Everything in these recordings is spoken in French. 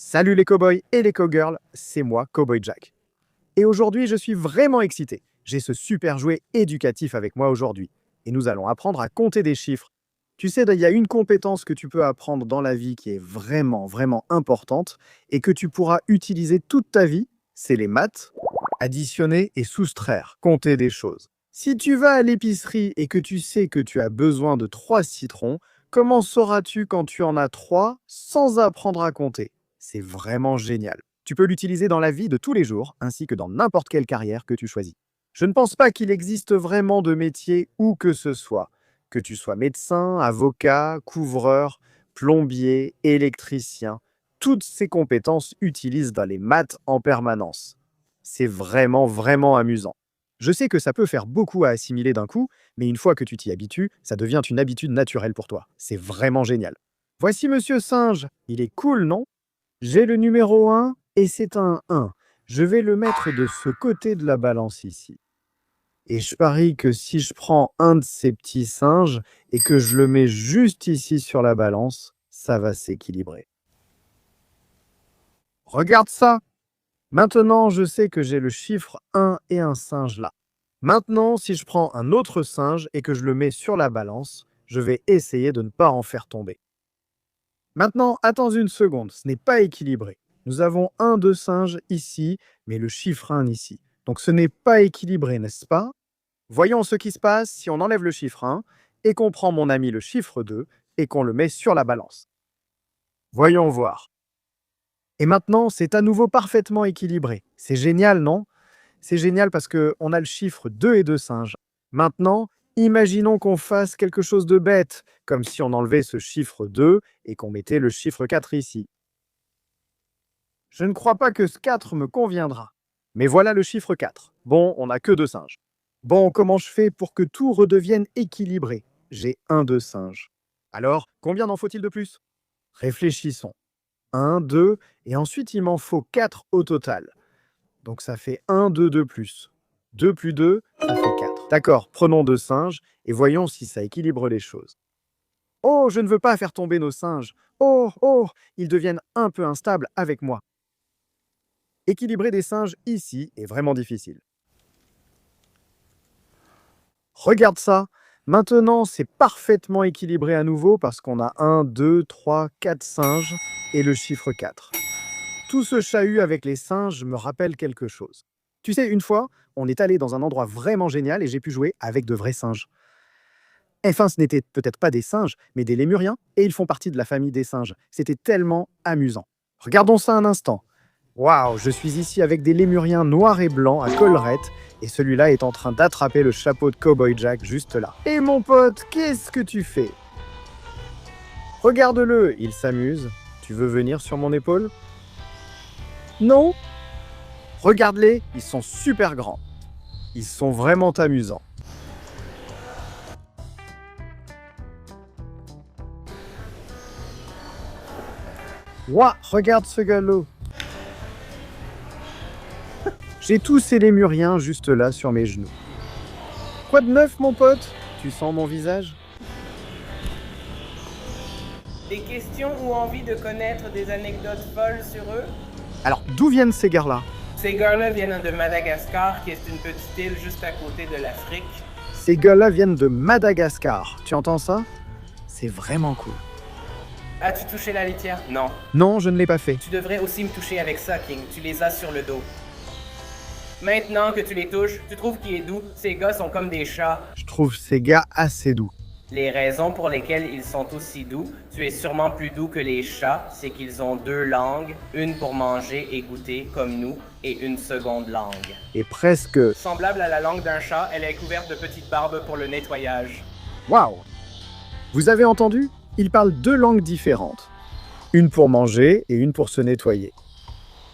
Salut les cowboys et les cowgirls, c'est moi, Cowboy Jack. Et aujourd'hui, je suis vraiment excité. J'ai ce super jouet éducatif avec moi aujourd'hui. Et nous allons apprendre à compter des chiffres. Tu sais, il y a une compétence que tu peux apprendre dans la vie qui est vraiment importante et que tu pourras utiliser toute ta vie, c'est les maths, additionner et soustraire, compter des choses. Si tu vas à l'épicerie et que tu sais que tu as besoin de 3 citrons, comment sauras-tu quand tu en as 3 sans apprendre à compter? C'est vraiment génial. Tu peux l'utiliser dans la vie de tous les jours, ainsi que dans n'importe quelle carrière que tu choisis. Je ne pense pas qu'il existe vraiment de métier où que ce soit. Que tu sois médecin, avocat, couvreur, plombier, électricien, toutes ces compétences utilisent dans les maths en permanence. C'est vraiment amusant. Je sais que ça peut faire beaucoup à assimiler d'un coup, mais une fois que tu t'y habitues, ça devient une habitude naturelle pour toi. C'est vraiment génial. Voici Monsieur Singe. Il est cool, non? J'ai le numéro 1 et c'est un 1. Je vais le mettre de ce côté de la balance ici. Et je parie que si je prends un de ces petits singes et que je le mets juste ici sur la balance, ça va s'équilibrer. Regarde ça! Maintenant, je sais que j'ai le chiffre 1 et un singe là. Maintenant, si je prends un autre singe et que je le mets sur la balance, je vais essayer de ne pas en faire tomber. Maintenant, attends une seconde, ce n'est pas équilibré. Nous avons un de singe ici, mais le chiffre 1 ici. Donc ce n'est pas équilibré, n'est-ce pas? Voyons ce qui se passe si on enlève le chiffre 1 et qu'on prend mon ami le chiffre 2 et qu'on le met sur la balance. Voyons voir. Et maintenant, c'est à nouveau parfaitement équilibré. C'est génial, non? C'est génial parce qu'on a le chiffre 2 et 2 singes. Maintenant, imaginons qu'on fasse quelque chose de bête, comme si on enlevait ce chiffre 2 et qu'on mettait le chiffre 4 ici. Je ne crois pas que ce 4 me conviendra. Mais voilà le chiffre 4. Bon, on n'a que 2 singes. Bon, comment je fais pour que tout redevienne équilibré? J'ai un de singe. Alors, combien en faut-il de plus? Réfléchissons. 1, 2, et ensuite il m'en faut 4 au total. Donc ça fait 1, 2 de plus. 2 plus 2, ça fait 4. D'accord, prenons 2 singes et voyons si ça équilibre les choses. Oh, je ne veux pas faire tomber nos singes. Oh, ils deviennent un peu instables avec moi. Équilibrer des singes ici est vraiment difficile. Regarde ça. Maintenant, c'est parfaitement équilibré à nouveau parce qu'on a 1, 2, 3, 4 singes et le chiffre 4. Tout ce chahut avec les singes me rappelle quelque chose. Tu sais, une fois, on est allé dans un endroit vraiment génial et j'ai pu jouer avec de vrais singes. Enfin, ce n'étaient peut-être pas des singes, mais des lémuriens, et ils font partie de la famille des singes. C'était tellement amusant. Regardons ça un instant. Waouh, je suis ici avec des lémuriens noirs et blancs à collerette, et celui-là est en train d'attraper le chapeau de Cowboy Jack juste là. Et mon pote, qu'est-ce que tu fais? Regarde-le, il s'amuse. Tu veux venir sur mon épaule? Non? Regarde-les, ils sont super grands. Ils sont vraiment amusants. Ouah, regarde ce galop. J'ai tous ces lémuriens juste là sur mes genoux. Quoi de neuf, mon pote? Tu sens mon visage? Des questions ou envie de connaître des anecdotes folles sur eux? Alors, d'où viennent ces gars-là? Ces gars-là viennent de Madagascar, qui est une petite île juste à côté de l'Afrique. Ces gars-là viennent de Madagascar. Tu entends ça? C'est vraiment cool. As-tu touché la litière? Non. Non, je ne l'ai pas fait. Tu devrais aussi me toucher avec ça, King. Tu les as sur le dos. Maintenant que tu les touches, tu trouves qu'il est doux? Ces gars sont comme des chats. Je trouve ces gars assez doux. Les raisons pour lesquelles ils sont aussi doux, tu es sûrement plus doux que les chats, c'est qu'ils ont 2 langues, une pour manger et goûter comme nous, et une seconde langue. Et presque... Semblable à la langue d'un chat, elle est couverte de petites barbes pour le nettoyage. Waouh! Vous avez entendu? Ils parlent 2 langues différentes. Une pour manger et une pour se nettoyer.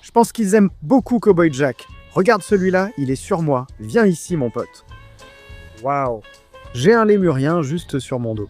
Je pense qu'ils aiment beaucoup Cowboy Jack. Regarde celui-là, il est sur moi. Viens ici, mon pote. Waouh! J'ai un lémurien juste sur mon dos.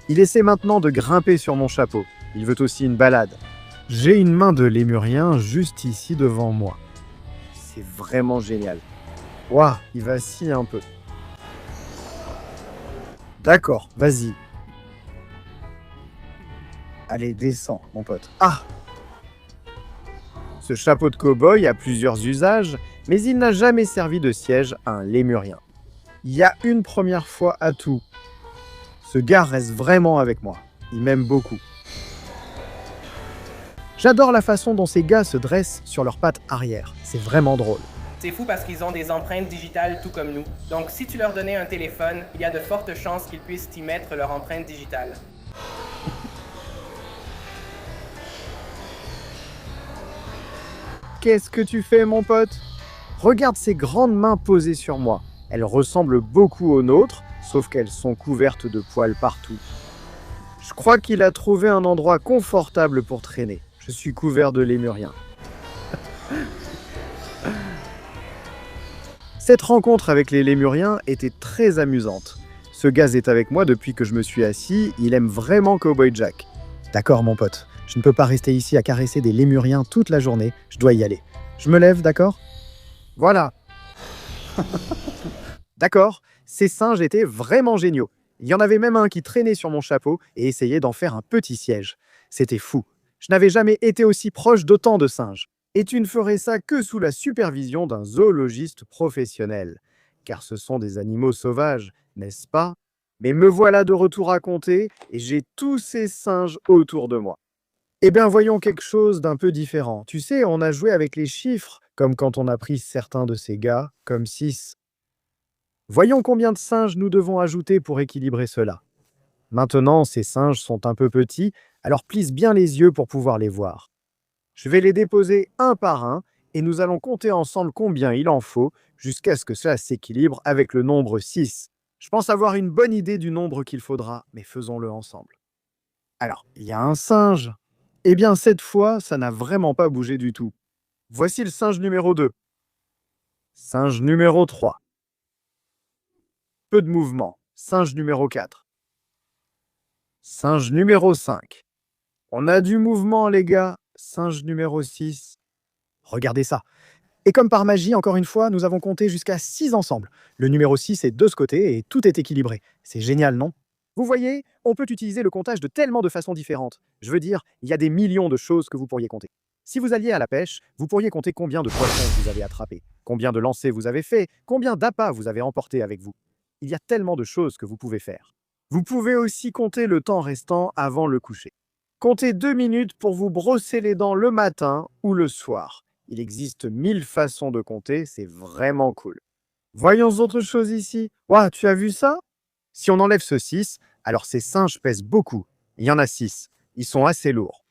Il essaie maintenant de grimper sur mon chapeau. Il veut aussi une balade. J'ai une main de lémurien juste ici devant moi. C'est vraiment génial. Waouh, il vacille un peu. D'accord, vas-y. Allez, descends, mon pote. Ah! Ce chapeau de cow-boy a plusieurs usages, mais il n'a jamais servi de siège à un lémurien. Il y a une première fois à tout. Ce gars reste vraiment avec moi. Il m'aime beaucoup. J'adore la façon dont ces gars se dressent sur leurs pattes arrière. C'est vraiment drôle. C'est fou parce qu'ils ont des empreintes digitales tout comme nous. Donc si tu leur donnais un téléphone, il y a de fortes chances qu'ils puissent y mettre leur empreinte digitale. Qu'est-ce que tu fais, mon pote? Regarde ces grandes mains posées sur moi. Elles ressemblent beaucoup aux nôtres, sauf qu'elles sont couvertes de poils partout. Je crois qu'il a trouvé un endroit confortable pour traîner. Je suis couvert de lémuriens. Cette rencontre avec les lémuriens était très amusante. Ce gaz est avec moi depuis que je me suis assis, il aime vraiment Cowboy Jack. D'accord, mon pote, je ne peux pas rester ici à caresser des lémuriens toute la journée, je dois y aller. Je me lève, d'accord? Voilà. D'accord, ces singes étaient vraiment géniaux. Il y en avait même un qui traînait sur mon chapeau et essayait d'en faire un petit siège. C'était fou. Je n'avais jamais été aussi proche d'autant de singes. Et tu ne ferais ça que sous la supervision d'un zoologiste professionnel. Car ce sont des animaux sauvages, n'est-ce pas? Mais me voilà de retour à compter et j'ai tous ces singes autour de moi. Eh bien, voyons quelque chose d'un peu différent. Tu sais, on a joué avec les chiffres, comme quand on a pris certains de ces gars, comme 6. Voyons combien de singes nous devons ajouter pour équilibrer cela. Maintenant, ces singes sont un peu petits, alors plisse bien les yeux pour pouvoir les voir. Je vais les déposer un par un et nous allons compter ensemble combien il en faut jusqu'à ce que cela s'équilibre avec le nombre 6. Je pense avoir une bonne idée du nombre qu'il faudra, mais faisons-le ensemble. Alors, il y a un singe. Eh bien, cette fois, ça n'a vraiment pas bougé du tout. Voici le singe numéro 2. Singe numéro 3. Peu de mouvement. Singe numéro 4. Singe numéro 5. On a du mouvement, les gars. Singe numéro 6. Regardez ça. Et comme par magie, encore une fois, nous avons compté jusqu'à 6 ensemble. Le numéro 6 est de ce côté et tout est équilibré. C'est génial, non? Vous voyez, on peut utiliser le comptage de tellement de façons différentes. Je veux dire, il y a des millions de choses que vous pourriez compter. Si vous alliez à la pêche, vous pourriez compter combien de poissons vous avez attrapés, combien de lancers vous avez fait, combien d'appâts vous avez emportés avec vous. Il y a tellement de choses que vous pouvez faire. Vous pouvez aussi compter le temps restant avant le coucher. Comptez 2 minutes pour vous brosser les dents le matin ou le soir. Il existe 1000 façons de compter, c'est vraiment cool. Voyons autre chose ici. Ouah, tu as vu ça? Si on enlève ce 6, alors ces singes pèsent beaucoup. Il y en a 6. Ils sont assez lourds.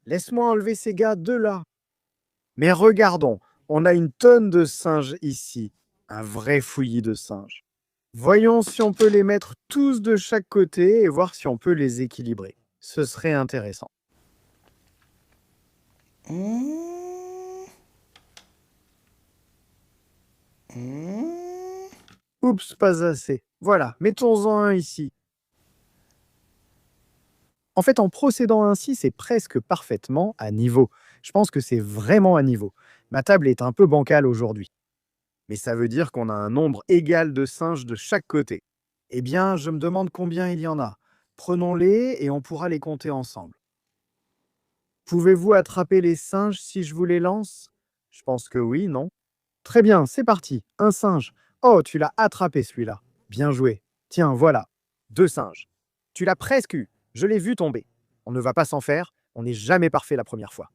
Laisse-moi enlever ces gars de là. Mais regardons, on a une tonne de singes ici. Un vrai fouillis de singes. Voyons si on peut les mettre tous de chaque côté et voir si on peut les équilibrer. Ce serait intéressant. Oups, pas assez. Voilà, mettons-en un ici. En fait, en procédant ainsi, c'est presque parfaitement à niveau. Je pense que c'est vraiment à niveau. Ma table est un peu bancale aujourd'hui. Mais ça veut dire qu'on a un nombre égal de singes de chaque côté. Eh bien, je me demande combien il y en a. Prenons-les et on pourra les compter ensemble. Pouvez-vous attraper les singes si je vous les lance? Je pense que oui, non? Très bien, c'est parti. Un singe. Oh, tu l'as attrapé celui-là. Bien joué. Tiens, voilà. 2 singes. Tu l'as presque eu. Je l'ai vu tomber. On ne va pas s'en faire. On n'est jamais parfait la première fois.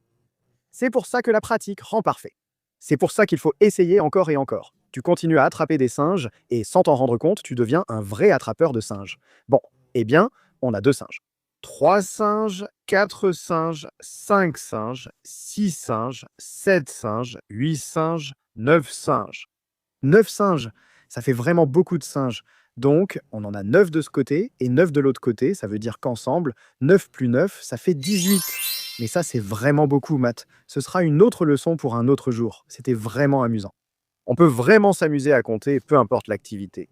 C'est pour ça que la pratique rend parfait. C'est pour ça qu'il faut essayer encore et encore. Tu continues à attraper des singes et sans t'en rendre compte, tu deviens un vrai attrapeur de singes. Bon, eh bien, on a 2 singes. 3 singes, 4 singes, 5 singes, 6 singes, 7 singes, 8 singes, 9 singes. 9 singes, ça fait vraiment beaucoup de singes. Donc, on en a 9 de ce côté et 9 de l'autre côté. Ça veut dire qu'ensemble, 9 plus 9, ça fait 18. Mais ça, c'est vraiment beaucoup, Matt. Ce sera une autre leçon pour un autre jour. C'était vraiment amusant. On peut vraiment s'amuser à compter, peu importe l'activité.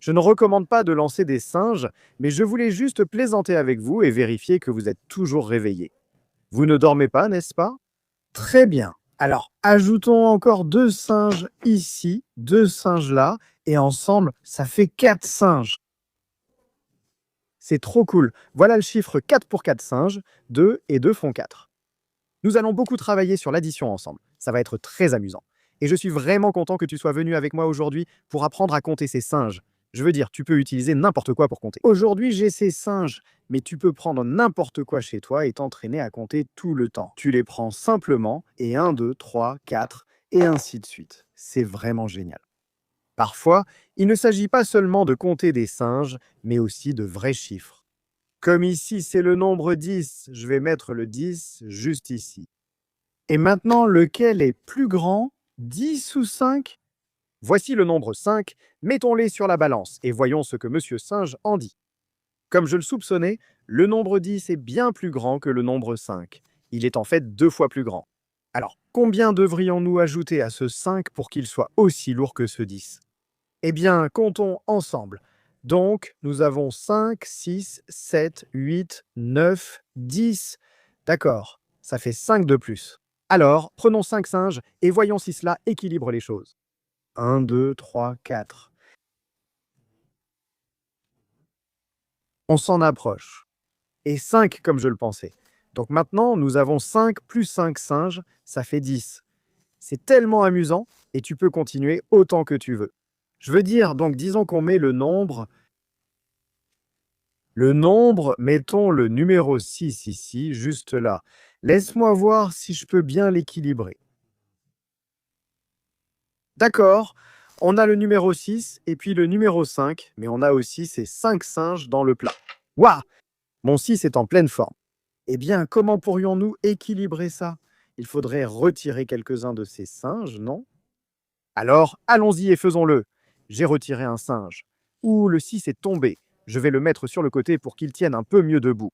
Je ne recommande pas de lancer des singes, mais je voulais juste plaisanter avec vous et vérifier que vous êtes toujours réveillés. Vous ne dormez pas, n'est-ce pas? Très bien. Alors, ajoutons encore 2 singes ici, 2 singes là, et ensemble, ça fait 4 singes. C'est trop cool. Voilà le chiffre 4 pour 4 singes. 2 et 2 font 4. Nous allons beaucoup travailler sur l'addition ensemble. Ça va être très amusant. Et je suis vraiment content que tu sois venu avec moi aujourd'hui pour apprendre à compter ces singes. Je veux dire, tu peux utiliser n'importe quoi pour compter. Aujourd'hui, j'ai ces singes, mais tu peux prendre n'importe quoi chez toi et t'entraîner à compter tout le temps. Tu les prends simplement et 1, 2, 3, 4 et ainsi de suite. C'est vraiment génial. Parfois, il ne s'agit pas seulement de compter des singes, mais aussi de vrais chiffres. Comme ici, c'est le nombre 10, je vais mettre le 10 juste ici. Et maintenant, lequel est plus grand, 10 ou 5? Voici le nombre 5, mettons-les sur la balance et voyons ce que Monsieur Singe en dit. Comme je le soupçonnais, le nombre 10 est bien plus grand que le nombre 5. Il est en fait 2 fois plus grand. Alors, combien devrions-nous ajouter à ce 5 pour qu'il soit aussi lourd que ce 10? Eh bien, comptons ensemble. Donc, nous avons 5, 6, 7, 8, 9, 10. D'accord, ça fait 5 de plus. Alors, prenons 5 singes et voyons si cela équilibre les choses. 1, 2, 3, 4. On s'en approche. Et 5 comme je le pensais. Donc maintenant, nous avons 5 plus 5 singes, ça fait 10. C'est tellement amusant et tu peux continuer autant que tu veux. Je veux dire, donc disons qu'on met le nombre. Mettons le numéro 6 ici, juste là. Laisse-moi voir si je peux bien l'équilibrer. D'accord, on a le numéro 6 et puis le numéro 5, mais on a aussi ces 5 singes dans le plat. Waouh! Mon 6 est en pleine forme. Eh bien, comment pourrions-nous équilibrer ça? Il faudrait retirer quelques-uns de ces singes, non? Alors, allons-y et faisons-le. J'ai retiré un singe. Ouh, le 6 est tombé. Je vais le mettre sur le côté pour qu'il tienne un peu mieux debout.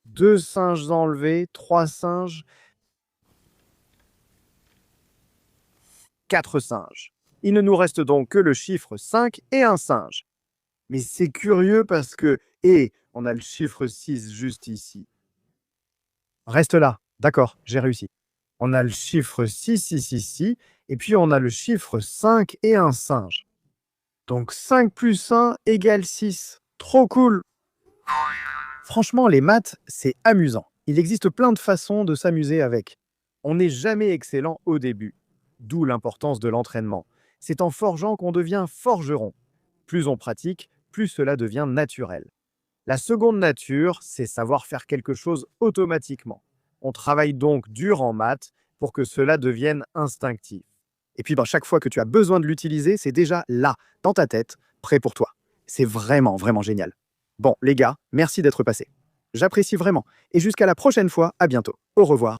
2 singes enlevés, 3 singes, 4 singes. Il ne nous reste donc que le chiffre 5 et un singe. Mais c'est curieux parce que... Et on a le chiffre 6 juste ici. Reste là. D'accord, j'ai réussi. On a le chiffre 6 ici, et puis on a le chiffre 5 et un singe. Donc 5 plus 1 égale 6. Trop cool! Franchement, les maths, c'est amusant. Il existe plein de façons de s'amuser avec. On n'est jamais excellent au début, d'où l'importance de l'entraînement. C'est en forgeant qu'on devient forgeron. Plus on pratique, plus cela devient naturel. La seconde nature, c'est savoir faire quelque chose automatiquement. On travaille donc dur en maths pour que cela devienne instinctif. Et puis, chaque fois que tu as besoin de l'utiliser, c'est déjà là, dans ta tête, prêt pour toi. C'est vraiment, vraiment génial. Bon, les gars, merci d'être passés. J'apprécie vraiment. Et jusqu'à la prochaine fois, à bientôt. Au revoir.